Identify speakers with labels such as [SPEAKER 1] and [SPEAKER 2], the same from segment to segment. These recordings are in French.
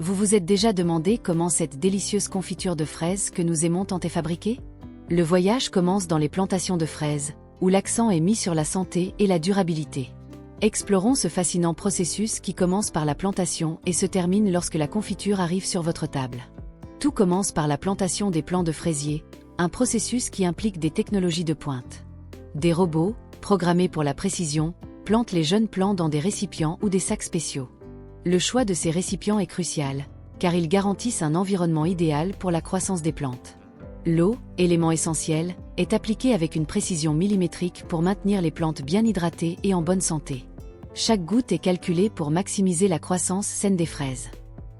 [SPEAKER 1] Vous vous êtes déjà demandé comment cette délicieuse confiture de fraises que nous aimons tant est fabriquée? Le voyage commence dans les plantations de fraises, où l'accent est mis sur la santé et la durabilité. Explorons ce fascinant processus qui commence par la plantation et se termine lorsque la confiture arrive sur votre table. Tout commence par la plantation des plants de fraisiers, un processus qui implique des technologies de pointe. Des robots, programmés pour la précision, plantent les jeunes plants dans des récipients ou des sacs spéciaux. Le choix de ces récipients est crucial, car ils garantissent un environnement idéal pour la croissance des plantes. L'eau, élément essentiel, est appliquée avec une précision millimétrique pour maintenir les plantes bien hydratées et en bonne santé. Chaque goutte est calculée pour maximiser la croissance saine des fraises.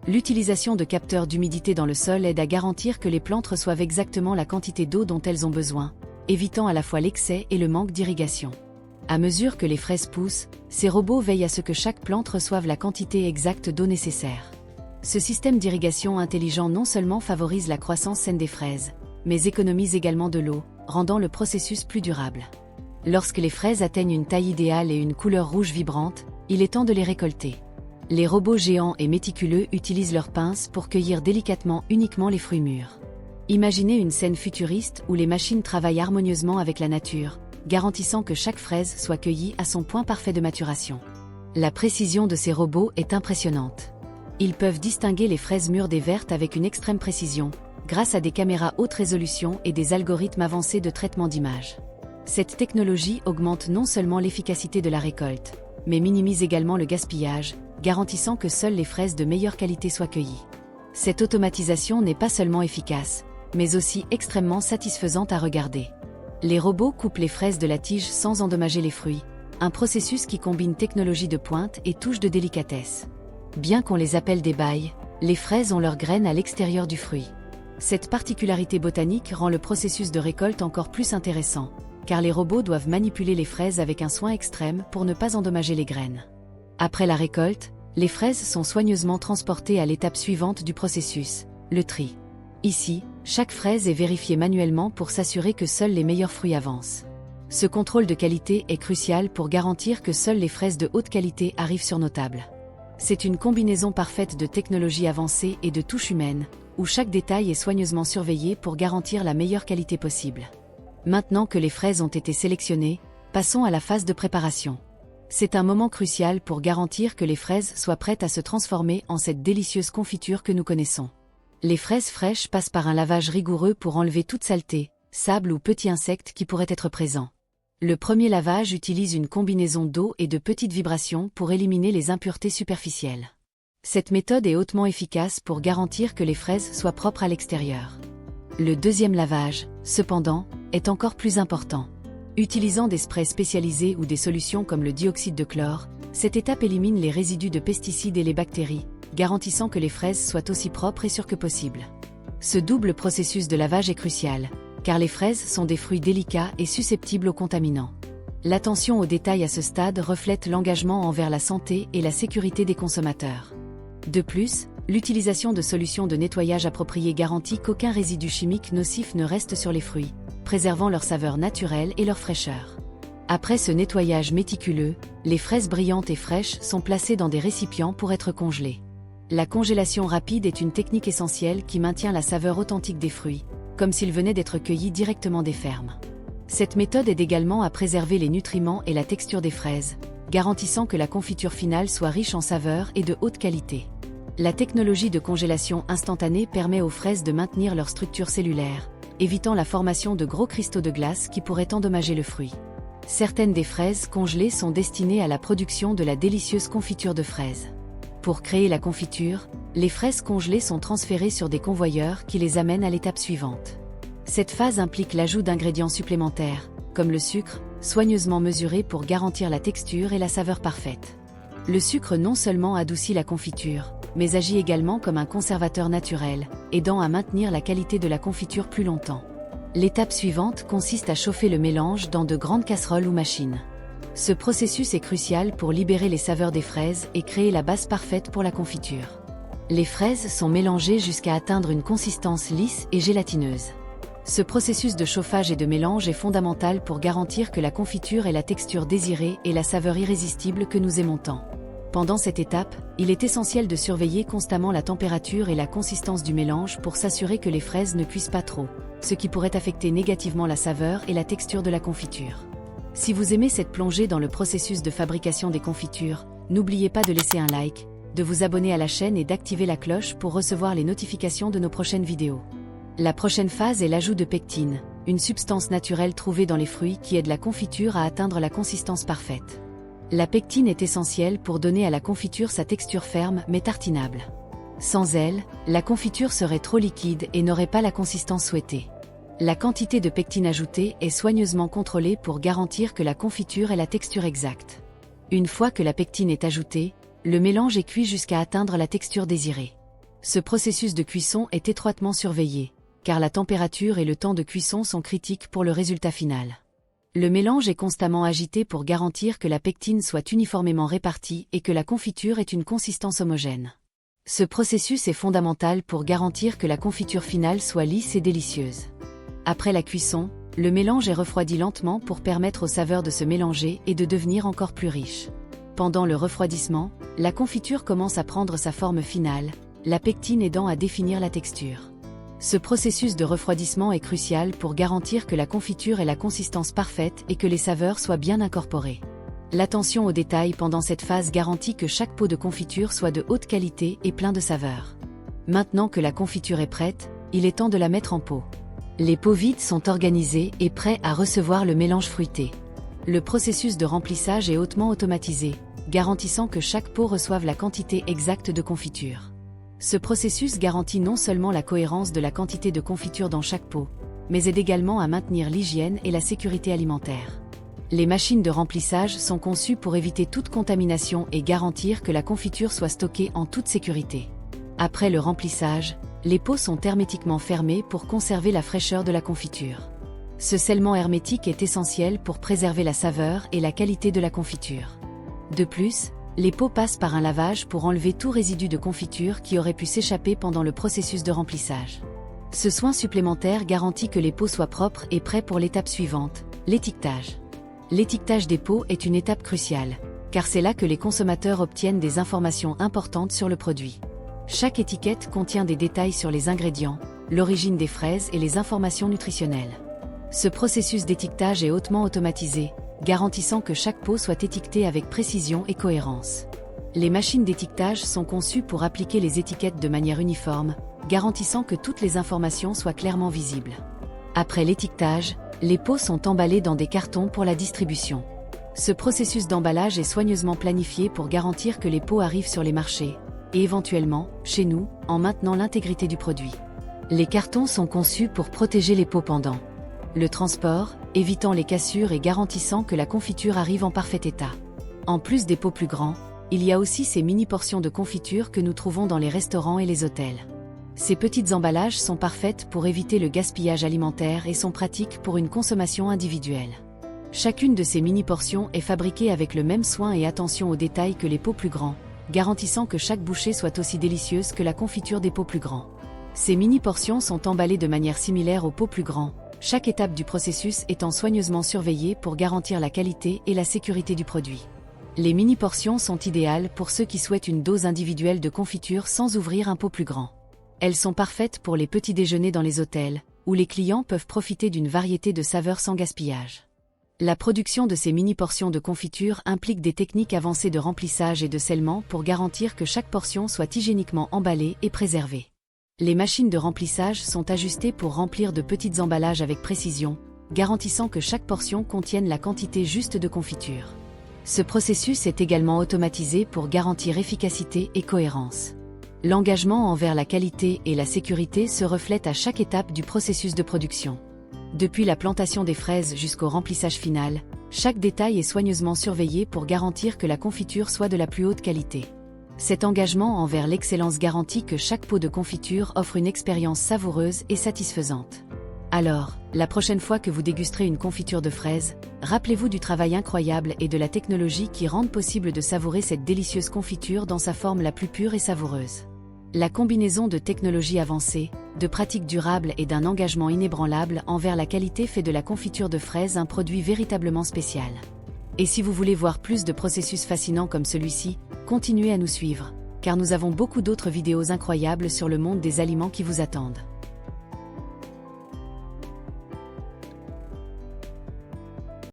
[SPEAKER 1] L'utilisation de capteurs d'humidité dans le sol aide à garantir que les plantes reçoivent exactement la quantité d'eau dont elles ont besoin, évitant à la fois l'excès et le manque d'irrigation. À mesure que les fraises poussent, ces robots veillent à ce que chaque plante reçoive la quantité exacte d'eau nécessaire. Ce système d'irrigation intelligent non seulement favorise la croissance saine des fraises, mais économise également de l'eau, rendant le processus plus durable. Lorsque les fraises atteignent une taille idéale et une couleur rouge vibrante, il est temps de les récolter. Les robots géants et méticuleux utilisent leurs pinces pour cueillir délicatement uniquement les fruits mûrs. Imaginez une scène futuriste où les machines travaillent harmonieusement avec la nature, garantissant que chaque fraise soit cueillie à son point parfait de maturation. La précision de ces robots est impressionnante. Ils peuvent distinguer les fraises mûres des vertes avec une extrême précision, grâce à des caméras haute résolution et des algorithmes avancés de traitement d'image. Cette technologie augmente non seulement l'efficacité de la récolte, mais minimise également le gaspillage, garantissant que seules les fraises de meilleure qualité soient cueillies. Cette automatisation n'est pas seulement efficace, mais aussi extrêmement satisfaisante à regarder. Les robots coupent les fraises de la tige sans endommager les fruits, un processus qui combine technologie de pointe et touche de délicatesse. Bien qu'on les appelle des bailles, les fraises ont leurs graines à l'extérieur du fruit. Cette particularité botanique rend le processus de récolte encore plus intéressant, car les robots doivent manipuler les fraises avec un soin extrême pour ne pas endommager les graines. Après la récolte, les fraises sont soigneusement transportées à l'étape suivante du processus, le tri. Ici, chaque fraise est vérifiée manuellement pour s'assurer que seuls les meilleurs fruits avancent. Ce contrôle de qualité est crucial pour garantir que seules les fraises de haute qualité arrivent sur nos tables. C'est une combinaison parfaite de technologie avancée et de touche humaine, où chaque détail est soigneusement surveillé pour garantir la meilleure qualité possible. Maintenant que les fraises ont été sélectionnées, passons à la phase de préparation. C'est un moment crucial pour garantir que les fraises soient prêtes à se transformer en cette délicieuse confiture que nous connaissons. Les fraises fraîches passent par un lavage rigoureux pour enlever toute saleté, sable ou petits insectes qui pourraient être présents. Le premier lavage utilise une combinaison d'eau et de petites vibrations pour éliminer les impuretés superficielles. Cette méthode est hautement efficace pour garantir que les fraises soient propres à l'extérieur. Le deuxième lavage, cependant, est encore plus important. Utilisant des sprays spécialisés ou des solutions comme le dioxyde de chlore, cette étape élimine les résidus de pesticides et les bactéries, garantissant que les fraises soient aussi propres et sûres que possible. Ce double processus de lavage est crucial, car les fraises sont des fruits délicats et susceptibles aux contaminants. L'attention aux détails à ce stade reflète l'engagement envers la santé et la sécurité des consommateurs. De plus, l'utilisation de solutions de nettoyage appropriées garantit qu'aucun résidu chimique nocif ne reste sur les fruits, préservant leur saveur naturelle et leur fraîcheur. Après ce nettoyage méticuleux, les fraises brillantes et fraîches sont placées dans des récipients pour être congelées. La congélation rapide est une technique essentielle qui maintient la saveur authentique des fruits, comme s'ils venaient d'être cueillis directement des fermes. Cette méthode aide également à préserver les nutriments et la texture des fraises, garantissant que la confiture finale soit riche en saveurs et de haute qualité. La technologie de congélation instantanée permet aux fraises de maintenir leur structure cellulaire, évitant la formation de gros cristaux de glace qui pourraient endommager le fruit. Certaines des fraises congelées sont destinées à la production de la délicieuse confiture de fraises. Pour créer la confiture, les fraises congelées sont transférées sur des convoyeurs qui les amènent à l'étape suivante. Cette phase implique l'ajout d'ingrédients supplémentaires, comme le sucre, soigneusement mesuré pour garantir la texture et la saveur parfaite. Le sucre non seulement adoucit la confiture, mais agit également comme un conservateur naturel, aidant à maintenir la qualité de la confiture plus longtemps. L'étape suivante consiste à chauffer le mélange dans de grandes casseroles ou machines. Ce processus est crucial pour libérer les saveurs des fraises et créer la base parfaite pour la confiture. Les fraises sont mélangées jusqu'à atteindre une consistance lisse et gélatineuse. Ce processus de chauffage et de mélange est fondamental pour garantir que la confiture ait la texture désirée et la saveur irrésistible que nous aimons tant. Pendant cette étape, il est essentiel de surveiller constamment la température et la consistance du mélange pour s'assurer que les fraises ne cuisent pas trop, ce qui pourrait affecter négativement la saveur et la texture de la confiture. Si vous aimez cette plongée dans le processus de fabrication des confitures, n'oubliez pas de laisser un like, de vous abonner à la chaîne et d'activer la cloche pour recevoir les notifications de nos prochaines vidéos. La prochaine phase est l'ajout de pectine, une substance naturelle trouvée dans les fruits qui aide la confiture à atteindre la consistance parfaite. La pectine est essentielle pour donner à la confiture sa texture ferme mais tartinable. Sans elle, la confiture serait trop liquide et n'aurait pas la consistance souhaitée. La quantité de pectine ajoutée est soigneusement contrôlée pour garantir que la confiture ait la texture exacte. Une fois que la pectine est ajoutée, le mélange est cuit jusqu'à atteindre la texture désirée. Ce processus de cuisson est étroitement surveillé, car la température et le temps de cuisson sont critiques pour le résultat final. Le mélange est constamment agité pour garantir que la pectine soit uniformément répartie et que la confiture ait une consistance homogène. Ce processus est fondamental pour garantir que la confiture finale soit lisse et délicieuse. Après la cuisson, le mélange est refroidi lentement pour permettre aux saveurs de se mélanger et de devenir encore plus riches. Pendant le refroidissement, la confiture commence à prendre sa forme finale, la pectine aidant à définir la texture. Ce processus de refroidissement est crucial pour garantir que la confiture ait la consistance parfaite et que les saveurs soient bien incorporées. L'attention aux détails pendant cette phase garantit que chaque pot de confiture soit de haute qualité et plein de saveurs. Maintenant que la confiture est prête, il est temps de la mettre en pot. Les pots vides sont organisés et prêts à recevoir le mélange fruité. Le processus de remplissage est hautement automatisé, garantissant que chaque pot reçoive la quantité exacte de confiture. Ce processus garantit non seulement la cohérence de la quantité de confiture dans chaque pot, mais aide également à maintenir l'hygiène et la sécurité alimentaire. Les machines de remplissage sont conçues pour éviter toute contamination et garantir que la confiture soit stockée en toute sécurité. Après le remplissage, les pots sont hermétiquement fermés pour conserver la fraîcheur de la confiture. Ce scellement hermétique est essentiel pour préserver la saveur et la qualité de la confiture. De plus, les pots passent par un lavage pour enlever tout résidu de confiture qui aurait pu s'échapper pendant le processus de remplissage. Ce soin supplémentaire garantit que les pots soient propres et prêts pour l'étape suivante, l'étiquetage. L'étiquetage des pots est une étape cruciale, car c'est là que les consommateurs obtiennent des informations importantes sur le produit. Chaque étiquette contient des détails sur les ingrédients, l'origine des fraises et les informations nutritionnelles. Ce processus d'étiquetage est hautement automatisé, garantissant que chaque pot soit étiqueté avec précision et cohérence. Les machines d'étiquetage sont conçues pour appliquer les étiquettes de manière uniforme, garantissant que toutes les informations soient clairement visibles. Après l'étiquetage, les pots sont emballés dans des cartons pour la distribution. Ce processus d'emballage est soigneusement planifié pour garantir que les pots arrivent sur les marchés, et éventuellement, chez nous, en maintenant l'intégrité du produit. Les cartons sont conçus pour protéger les pots pendant le transport, évitant les cassures et garantissant que la confiture arrive en parfait état. En plus des pots plus grands, il y a aussi ces mini-portions de confiture que nous trouvons dans les restaurants et les hôtels. Ces petites emballages sont parfaites pour éviter le gaspillage alimentaire et sont pratiques pour une consommation individuelle. Chacune de ces mini-portions est fabriquée avec le même soin et attention aux détails que les pots plus grands, garantissant que chaque bouchée soit aussi délicieuse que la confiture des pots plus grands. Ces mini-portions sont emballées de manière similaire aux pots plus grands, chaque étape du processus étant soigneusement surveillée pour garantir la qualité et la sécurité du produit. Les mini-portions sont idéales pour ceux qui souhaitent une dose individuelle de confiture sans ouvrir un pot plus grand. Elles sont parfaites pour les petits déjeuners dans les hôtels, où les clients peuvent profiter d'une variété de saveurs sans gaspillage. La production de ces mini-portions de confiture implique des techniques avancées de remplissage et de scellement pour garantir que chaque portion soit hygiéniquement emballée et préservée. Les machines de remplissage sont ajustées pour remplir de petits emballages avec précision, garantissant que chaque portion contienne la quantité juste de confiture. Ce processus est également automatisé pour garantir efficacité et cohérence. L'engagement envers la qualité et la sécurité se reflète à chaque étape du processus de production. Depuis la plantation des fraises jusqu'au remplissage final, chaque détail est soigneusement surveillé pour garantir que la confiture soit de la plus haute qualité. Cet engagement envers l'excellence garantit que chaque pot de confiture offre une expérience savoureuse et satisfaisante. Alors, la prochaine fois que vous dégusterez une confiture de fraises, rappelez-vous du travail incroyable et de la technologie qui rendent possible de savourer cette délicieuse confiture dans sa forme la plus pure et savoureuse. La combinaison de technologies avancées, de pratiques durables et d'un engagement inébranlable envers la qualité fait de la confiture de fraises un produit véritablement spécial. Et si vous voulez voir plus de processus fascinants comme celui-ci, continuez à nous suivre, car nous avons beaucoup d'autres vidéos incroyables sur le monde des aliments qui vous attendent.